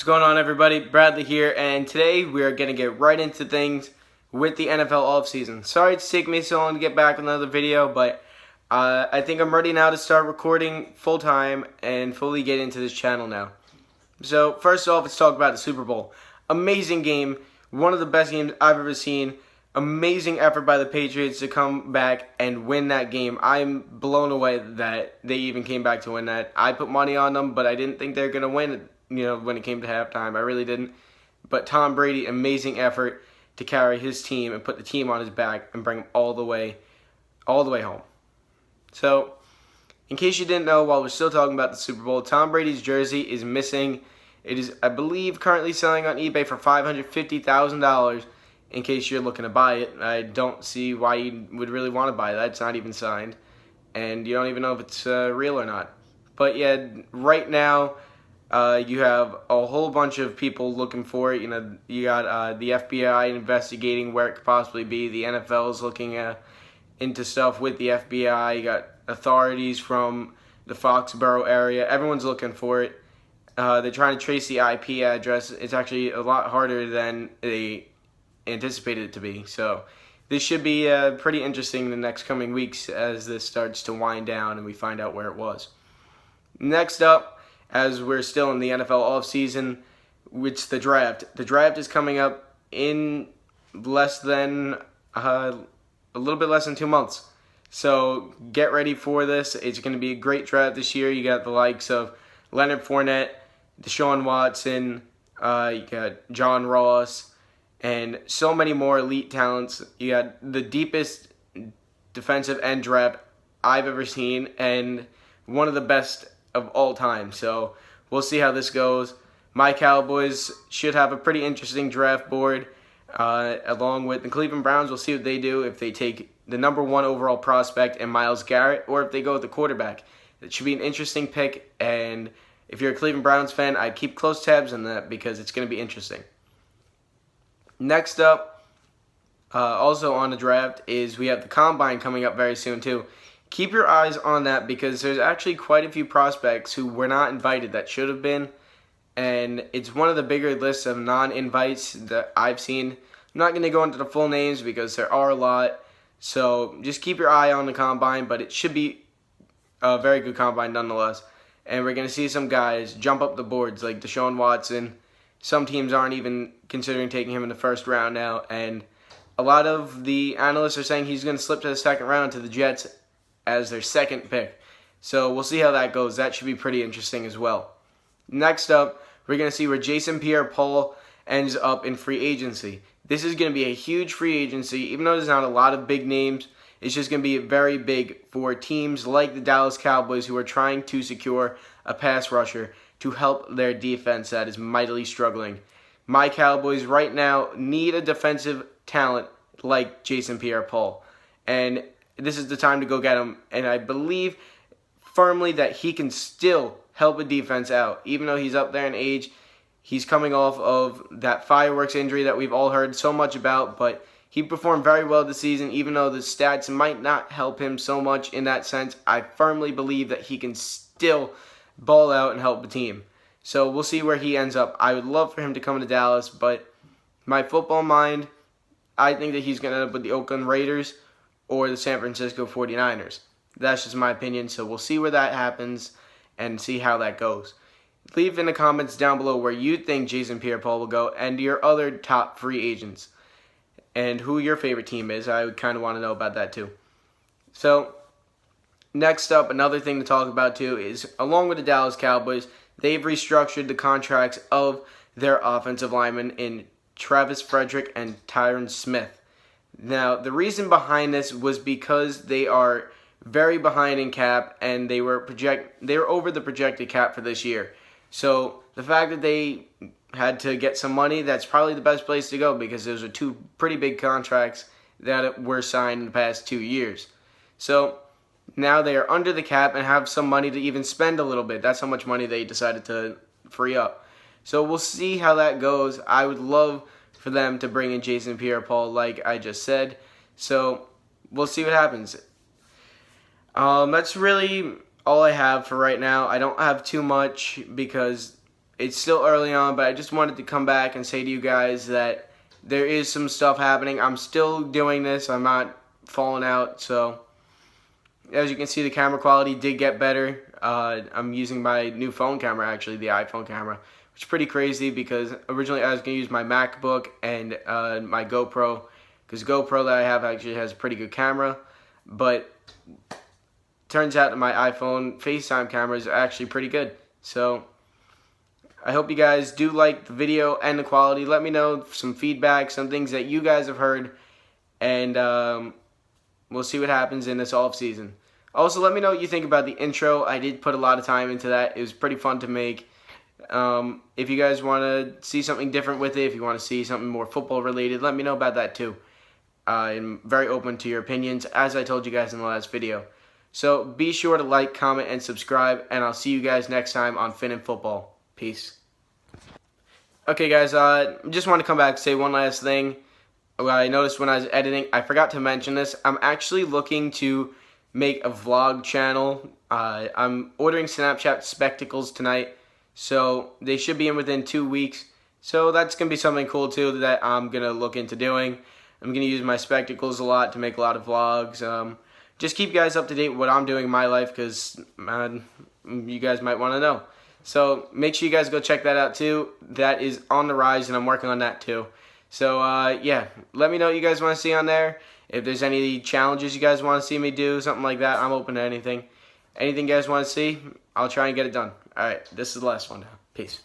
going on, everybody? Bradley here, and today we are going to get right into things with the NFL offseason. Sorry it's taken me so long to get back with another video, but I think I'm ready now to start recording full-time and fully get into this channel now. So, first off, let's talk about the Super Bowl. Amazing game. One of the best games I've ever seen. Amazing effort by the Patriots to come back and win that game. I'm blown away that they even came back to win that. I put money on them, but I didn't think they were going to win, when it came to halftime. I really didn't. But Tom Brady, amazing effort to carry his team and put the team on his back and bring them all the way home. So, in case you didn't know, while we're still talking about the Super Bowl, Tom Brady's jersey is missing. It is, I believe, currently selling on eBay for $550,000. In case you're looking to buy it, I don't see why you would really want to buy that. It's not even signed, and you don't even know if it's real or not. But yeah, right now, you have a whole bunch of people looking for it. You got the FBI investigating where it could possibly be. The NFL is looking into stuff with the FBI. You got authorities from the Foxborough area. Everyone's looking for it. They're trying to trace the IP address. It's actually a lot harder than they anticipated it to be. So this should be pretty interesting in the next coming weeks as this starts to wind down and we find out where it was. Next up, as we're still in the NFL offseason, it's the draft. The draft is coming up in less than a little bit less than 2 months. So get ready for this. It's going to be a great draft this year. You got the likes of Leonard Fournette, Deshaun Watson, you got John Ross, and so many more elite talents. You got the deepest defensive end draft I've ever seen and one of the best of all time. So we'll see how this goes. My Cowboys should have a pretty interesting draft board along with the Cleveland Browns. We'll see what they do if they take the #1 overall prospect and Myles Garrett or if they go with the quarterback. It should be an interesting pick, and if you're a Cleveland Browns fan, I'd keep close tabs on that because it's going to be interesting. Next up, also on the draft, is we have the Combine coming up very soon too. Keep your eyes on that because there's actually quite a few prospects who were not invited that should have been, and it's one of the bigger lists of non-invites that I've seen. I'm not going to go into the full names because there are a lot, so just keep your eye on the Combine, but it should be a very good Combine nonetheless. And we're going to see some guys jump up the boards like Deshaun Watson. Some teams aren't even considering taking him in the first round now, and a lot of the analysts are saying he's going to slip to the second round to the Jets as their second pick. So we'll see how that goes. That should be pretty interesting as well. Next up, we're going to see where Jason Pierre-Paul ends up in free agency. This is going to be a huge free agency, even though there's not a lot of big names. It's just going to be very big for teams like the Dallas Cowboys who are trying to secure a pass rusher to help their defense that is mightily struggling. My Cowboys right now need a defensive talent like Jason Pierre-Paul, and this is the time to go get him. And I believe firmly that he can still help a defense out, even though he's up there in age. He's coming off of that fireworks injury that we've all heard so much about, but he performed very well this season, even though the stats might not help him so much in that sense. I firmly believe that he can still ball out and help the team. So we'll see where he ends up. I would love for him to come to Dallas, but my football mind, I think that he's going to end up with the Oakland Raiders or the San Francisco 49ers. That's just my opinion, so we'll see where that happens and see how that goes. Leave in the comments down below where you think Jason Pierre-Paul will go and your other top free agents and who your favorite team is. I would kind of want to know about that too. So, next up, another thing to talk about too is, along with the Dallas Cowboys, they've restructured the contracts of their offensive linemen in Travis Frederick and Tyron Smith. Now, the reason behind this was because they are very behind in cap, and they were over the projected cap for this year. So the fact that they had to get some money, that's probably the best place to go because those are two pretty big contracts that were signed in the past 2 years. So now they are under the cap and have some money to even spend a little bit. That's how much money they decided to free up. So we'll see how that goes. I would love for them to bring in Jason Pierre-Paul like I just said. So we'll see what happens. That's really all I have for right now. I don't have too much because it's still early on, but I just wanted to come back and say to you guys that there is some stuff happening. I'm still doing this. I'm not falling out. So as you can see, the camera quality did get better. I'm using my new phone camera, actually, the iPhone camera, which is pretty crazy because originally I was going to use my MacBook and my GoPro, because GoPro that I have actually has a pretty good camera, but turns out that my iPhone FaceTime camera is actually pretty good. So I hope you guys do like the video and the quality. Let me know some feedback, some things that you guys have heard, and we'll see what happens in this off season. Also, let me know what you think about the intro. I did put a lot of time into that. It was pretty fun to make. If you guys want to see something different with it, if you want to see something more football related, let me know about that too. I'm very open to your opinions, as I told you guys in the last video. So be sure to like, comment, and subscribe, and I'll see you guys next time on Finn and Football. Peace. Okay, guys, just want to come back and say one last thing. I noticed when I was editing, I forgot to mention this. I'm actually looking to make a vlog channel. I'm ordering Snapchat spectacles tonight, so they should be in within 2 weeks. So that's going to be something cool too that I'm going to look into doing. I'm going to use my spectacles a lot to make a lot of vlogs. Just keep you guys up to date with what I'm doing in my life, because you guys might want to know. So make sure you guys go check that out too. That is on the rise, and I'm working on that too. So yeah, let me know what you guys want to see on there. If there's any challenges you guys want to see me do, something like that, I'm open to anything. Anything you guys want to see, I'll try and get it done. Alright, this is the last one now. Peace.